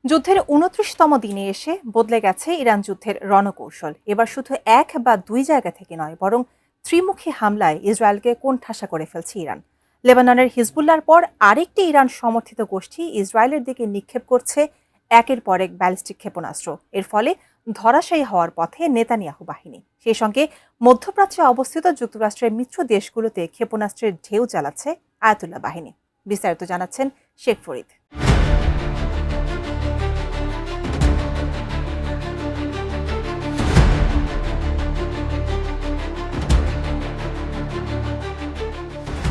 যুদ্ধের ২৯তম দিনে এসে বদলে গেছে ইরান যুদ্ধের রণকৌশল। এবার শুধু এক বা দুই জায়গা থেকে নয়, বরং ত্রিমুখী হামলায় ইসরায়েলকে কোণঠাসা করে ফেলছে ইরান। লেবাননের হিজবুল্লাহর পর আরেকটি ইরান সমর্থিত গোষ্ঠী ইসরায়েলের দিকে নিক্ষেপ করছে একের পর এক ব্যালিস্টিক ক্ষেপণাস্ত্র। এর ফলে ধরাশায়ী হওয়ার পথে নেতানিয়াহু বাহিনী। সেই সঙ্গে মধ্যপ্রাচ্যে অবস্থিত যুক্তরাষ্ট্রের মিত্র দেশগুলোতে ক্ষেপণাস্ত্রের ঢেউ চালাচ্ছে আয়াতুল্লাহ বাহিনী। বিস্তারিত জানাচ্ছেন শেখ ফরিদ।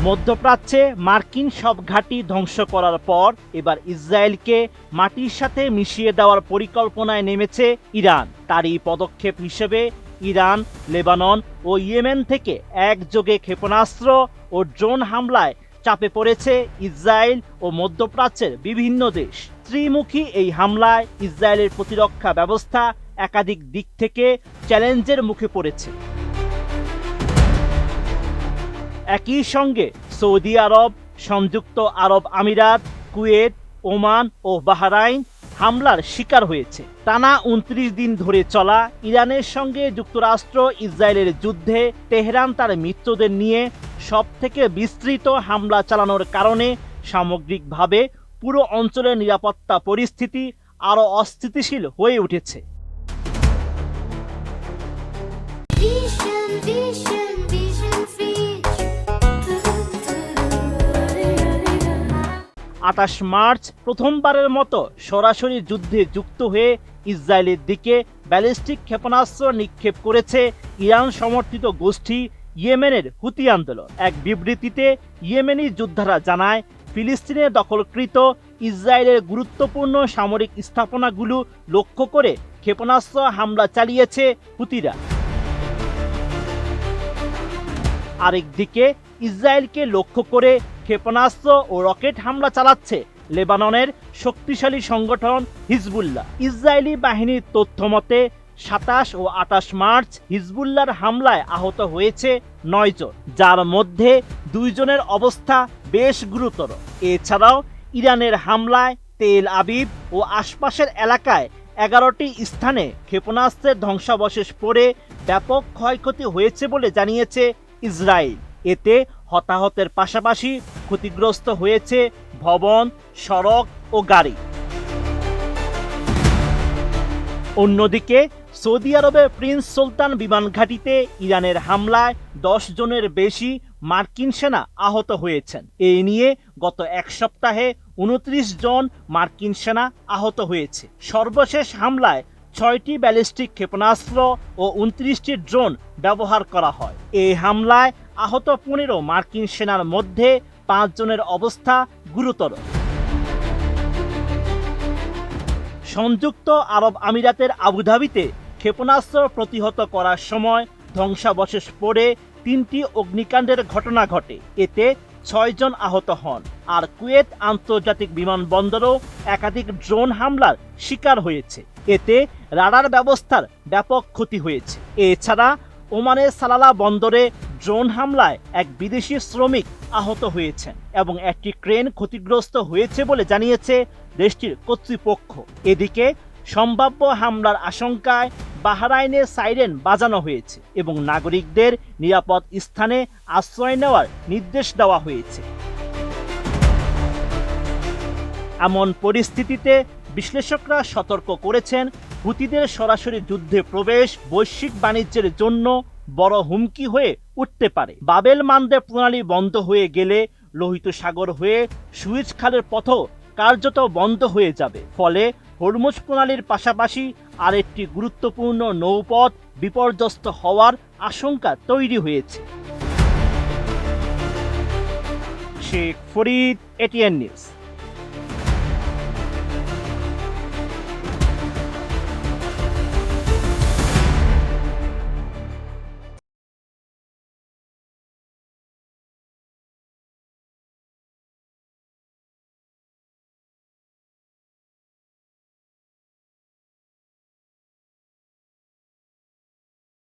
মধ্যপ্রাচ্যে মার্কিন সব ঘাঁটি ধ্বংস করার পর এবার ইসরায়েলকে মাটির সাথে মিশিয়ে দেওয়ার পরিকল্পনায় নেমেছে ইরান। তারই পদক্ষেপ হিসেবে ইরান, লেবানন ও ইয়েমেন থেকে একযোগে ক্ষেপণাস্ত্র ও ড্রোন হামলায় চাপে পড়েছে ইসরায়েল ও মধ্যপ্রাচ্যের বিভিন্ন দেশ। ত্রিমুখী এই হামলায় ইসরায়েলের প্রতিরক্ষা ব্যবস্থা একাধিক দিক থেকে চ্যালেঞ্জের মুখে পড়েছে। একই সঙ্গে সৌদি আরব, সংযুক্ত আরব আমিরাত, কুয়েত, ওমান ও বাহরাইন হামলার শিকার হয়েছে। টানা ২৯ দিন ধরে চলা ইরানের সঙ্গে যুক্তরাষ্ট্র ইসরায়েলের যুদ্ধে তেহরান তার মিত্রদের নিয়ে সবথেকে বিস্তৃত হামলা চালানোর কারণে সামগ্রিকভাবে পুরো অঞ্চলের নিরাপত্তা পরিস্থিতি আরও অস্থিতিশীল হয়ে উঠেছে। ২৮ মার্চ প্রথমবারের মতো সরাসরি যুদ্ধে যুক্ত হয়ে ইসরায়েলের দিকে ব্যালিস্টিক ক্ষেপণাস্ত্র নিক্ষেপ করেছে ইরান সমর্থিত গোষ্ঠী ইয়েমেনের হুতি আন্দোলন। এক বিবৃতিতে ইয়েমেনি যোদ্ধারা জানায়, ফিলিস্তিনে দখলকৃত ইসরায়েলের গুরুত্বপূর্ণ সামরিক স্থাপনাগুলো লক্ষ্য করে ক্ষেপণাস্ত্র হামলা চালিয়েছে হুতিরা। আরেকদিকে ইসরায়েলকে লক্ষ্য করে ক্ষেপণাস্ত্র ও রকেট হামলা চালাচ্ছে লেবাননের শক্তিশালী সংগঠন হিজবুল্লাহ। ইসরায়েলি বাহিনীর তথ্য মতে ২৭ ও ২৮ মার্চ হিজবুল্লাহর হামলায় আহত হয়েছে ৯ জন, যার মধ্যে ২ জনের অবস্থা বেশ গুরুতর। এছাড়াও ইরানের হামলায় তেল আবিব ও আশপাশের এলাকায় ১১টি স্থানে ক্ষেপণাস্ত্রের ধ্বংসাবশেষ পড়ে ব্যাপক ক্ষয়ক্ষতি হয়েছে বলে জানিয়েছে ইসরায়েল। এতে হতাহতের পাশাপাশি ক্ষতিগ্রস্ত হয়েছে ভবন, সড়ক ও গাড়ি। অন্যদিকে সৌদি আরবের প্রিন্স সুলতান বিমান ঘাঁটিতে ইরানের হামলায় ১০ জনের বেশি মার্কিন সেনা আহত হয়েছেন। এই নিয়ে গত এক সপ্তাহে ২৯ জন মার্কিন সেনা আহত হয়েছে। সর্বশেষ হামলায় ৬টি ব্যালিস্টিক ক্ষেপণাস্ত্র ও ২৯টি ড্রোন ব্যবহার করা হয়। এই হামলায় আহত ১৫ মার্কিন সেনার মধ্যে ৫ জনের অবস্থা গুরুতর। সংযুক্ত আরব আমিরাতের আবুধাবিতে ক্ষেপণাস্ত্র প্রতিহত করার সময় ধ্বংসাবশেষ পড়ে ৩টি অগ্নিকাণ্ডের ঘটনা ঘটে। এতে ৬ জন আহত হন। আর কুয়েত আন্তর্জাতিক বিমানবন্দরও একাধিক ড্রোন হামলার শিকার হয়েছে। এতে রাডার ব্যবস্থার ব্যাপক ক্ষতি হয়েছে। এছাড়া ওমানের সালালা বন্দরে ড্রোন হামলায় এক বিদেশি শ্রমিক আহত হয়েছেন এবং একটি ক্রেন ক্ষতিগ্রস্ত হয়েছে বলে জানিয়েছে দেশটির কর্তৃপক্ষ। এদিকে সম্ভাব্য হামলার আশঙ্কায় বাহরাইনে সাইরেন বাজানো হয়েছে এবং নাগরিকদের নিরাপদ স্থানে আশ্রয় নেওয়ার নির্দেশ দেওয়া হয়েছে। এমন পরিস্থিতিতে বিশ্লেষকরা সতর্ক করেছেন, হুতিদের সরাসরি যুদ্ধে প্রবেশ বৈশ্বিক বাণিজ্যের জন্য বড় হুমকি হয়ে উঠতে পারে। বাবেল মানদেব প্রণালী বন্ধ হয়ে গেলে লোহিত সাগর হয়ে সুয়েজ খালের পথও কার্যত বন্ধ হয়ে যাবে। ফলে হরমুজ প্রণালীর পাশাপাশি আরেকটি গুরুত্বপূর্ণ নৌপথ বিপর্যস্ত হওয়ার আশঙ্কা তৈরি হয়েছে। Sheikh Farid, ATN news.